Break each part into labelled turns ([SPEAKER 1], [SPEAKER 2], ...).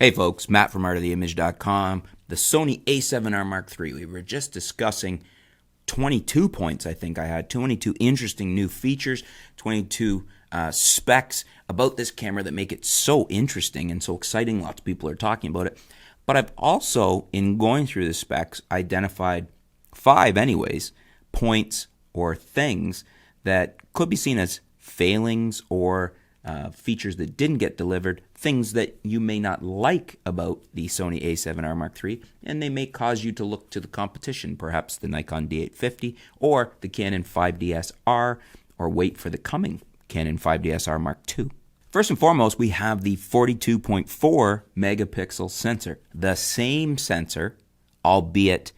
[SPEAKER 1] Hey folks, Matt from artoftheimage.com. The Sony a7R Mark III. We were just discussing 22 points, I think I had. 22 interesting new features, 22 specs about this camera that make it so interesting and so exciting. Lots of people are talking about it. But I've also, in going through the specs, identified 5 anyways, points or things that could be seen as failings or features that didn't get delivered, things that you may not like about the Sony a7R Mark III, and they may cause you to look to the competition, perhaps the Nikon D850 or the Canon 5DSR, or wait for the coming Canon 5DSR Mark II. First and foremost, we have the 42.4 megapixel sensor, the same sensor, albeit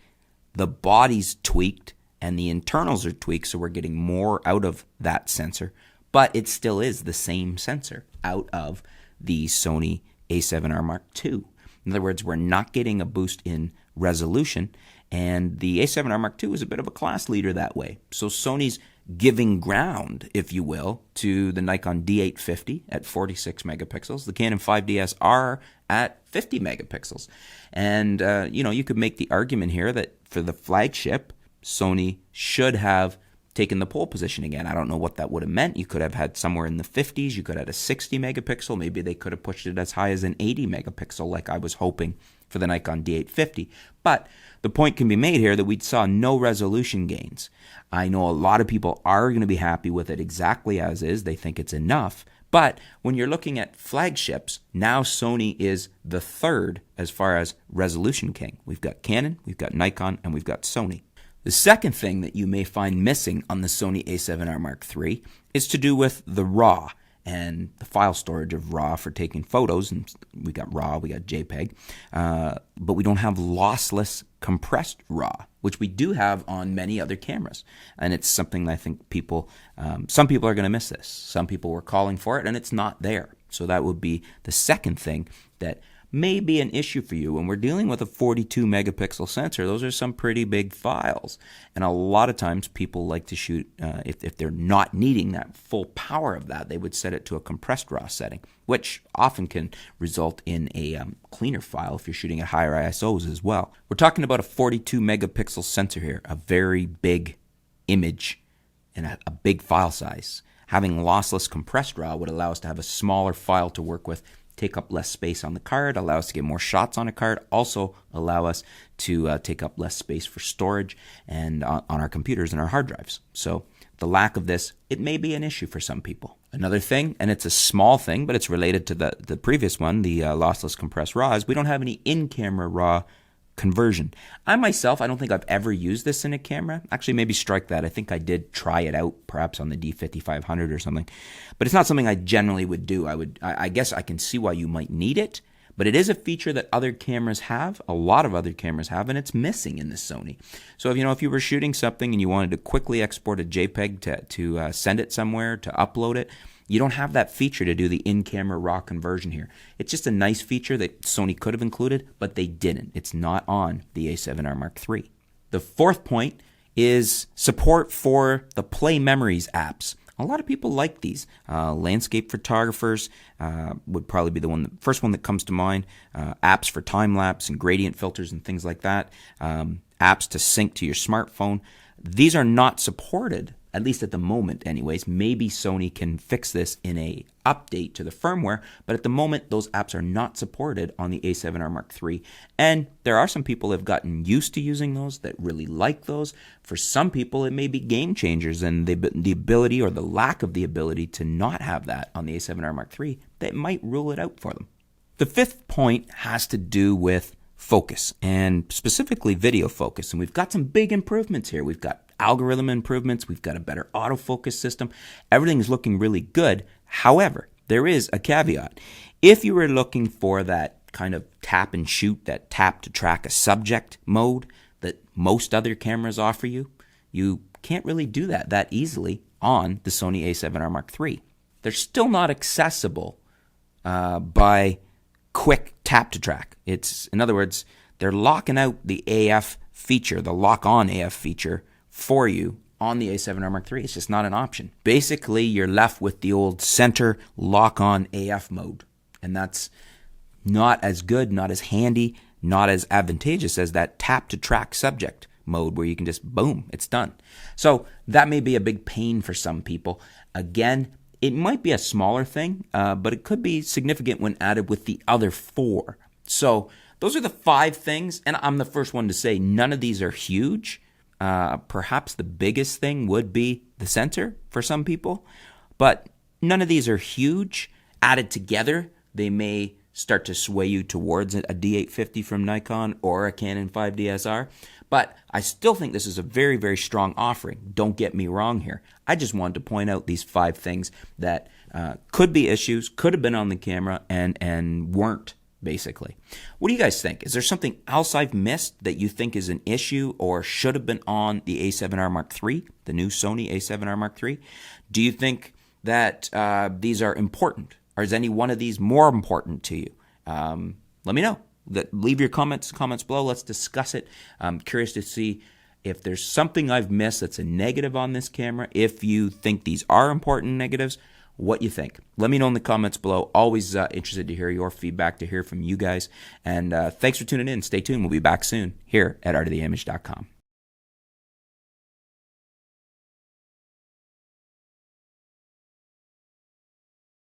[SPEAKER 1] the body's tweaked and the internals are tweaked, so we're getting more out of that sensor. But it still is the same sensor out of the Sony a7R Mark II. In other words, we're not getting a boost in resolution, and the a7R Mark II is a bit of a class leader that way. So Sony's giving ground, if you will, to the Nikon D850 at 46 megapixels, the Canon 5DSR at 50 megapixels. And, you could make the argument here that for the flagship, Sony should have taken the pole position again. I don't know what that would have meant. You could have had somewhere in the 50s. You could have had a 60 megapixel. Maybe they could have pushed it as high as an 80 megapixel like I was hoping for the Nikon D850. But the point can be made here that we saw no resolution gains. I know a lot of people are going to be happy with it exactly as is. They think it's enough. But when you're looking at flagships, now Sony is the third as far as resolution king. We've got Canon, we've got Nikon, and we've got Sony. The second thing that you may find missing on the Sony a7R Mark III is to do with the RAW and the file storage of RAW for taking photos. And we got RAW, we got JPEG, but we don't have lossless compressed RAW, which we do have on many other cameras. And it's something that I think some people are going to miss this. Some people were calling for it, and it's not there. So that would be the second thing that may be an issue for you. When we're dealing with a 42 megapixel sensor, those are some pretty big files. And a lot of times people like to shoot, if they're not needing that full power of that, they would set it to a compressed RAW setting, which often can result in a cleaner file if you're shooting at higher ISOs as well. We're talking about a 42 megapixel sensor here, a very big image and a big file size. Having lossless compressed RAW would allow us to have a smaller file to work with, take up less space on the card, allow us to get more shots on a card, also allow us to take up less space for storage and on our computers and our hard drives. So the lack of this, it may be an issue for some people. Another thing, and it's a small thing, but it's related to the previous one, the lossless compressed RAW, is we don't have any in-camera RAW conversion. I don't think I've ever used this in a camera. Actually, maybe strike that. I think I did try it out, perhaps on the D5500 or something. But it's not something I generally would do. I guess I can see why you might need it, but it is a feature that other cameras have, a lot of other cameras have, and it's missing in the Sony. So if you were shooting something and you wanted to quickly export a JPEG to send it somewhere, to upload it, you don't have that feature to do the in-camera RAW conversion here. It's just a nice feature that Sony could have included, but they didn't. It's not on the a7R Mark III. The fourth point is support for the Playmemories apps. A lot of people like these. Landscape photographers would probably be the first one that comes to mind. Apps for time-lapse and gradient filters and things like that. Apps to sync to your smartphone. These are not supported, at least at the moment anyways. Maybe Sony can fix this in a update to the firmware, but at the moment those apps are not supported on the a7R Mark III. And there are some people who have gotten used to using those that really like those. For some people it may be game changers, and the ability or the lack of the ability to not have that on the a7R Mark III, that might rule it out for them. The fifth point has to do with focus, and specifically video focus. And we've got some big improvements here. We've got algorithm improvements. We've got a better autofocus system. Everything is looking really good. However, there is a caveat. If you were looking for that kind of tap and shoot, that tap to track a subject mode that most other cameras offer you, you can't really do that easily on the Sony a7R Mark III. They're still not accessible by quick tap to track. In other words, they're locking out the AF feature, the lock-on AF feature for you on the a7R Mark III. It's just not an option. Basically, you're left with the old center lock-on AF mode, and that's not as good, not as handy, not as advantageous as that tap to track subject mode where you can just boom, it's done. So that may be a big pain for some people. Again, it might be a smaller thing, but it could be significant when added with the other 4. So those are the 5 things, and I'm the first one to say none of these are huge. Perhaps the biggest thing would be the sensor for some people, but none of these are huge. Added together, they may start to sway you towards a D850 from Nikon or a Canon 5DSR. But I still think this is a very, very strong offering. Don't get me wrong here. I just wanted to point out these 5 things that could be issues, could have been on the camera, and weren't, basically. What do you guys think? Is there something else I've missed that you think is an issue or should have been on the A7R Mark III, the new Sony A7R Mark III? Do you think that these are important? Or is any one of these more important to you? Let me know. Leave your comments below. Let's discuss it. I'm curious to see if there's something I've missed that's a negative on this camera. If you think these are important negatives, what you think. Let me know in the comments below. Always interested to hear your feedback, to hear from you guys. And thanks for tuning in. Stay tuned. We'll be back soon here at artoftheimage.com.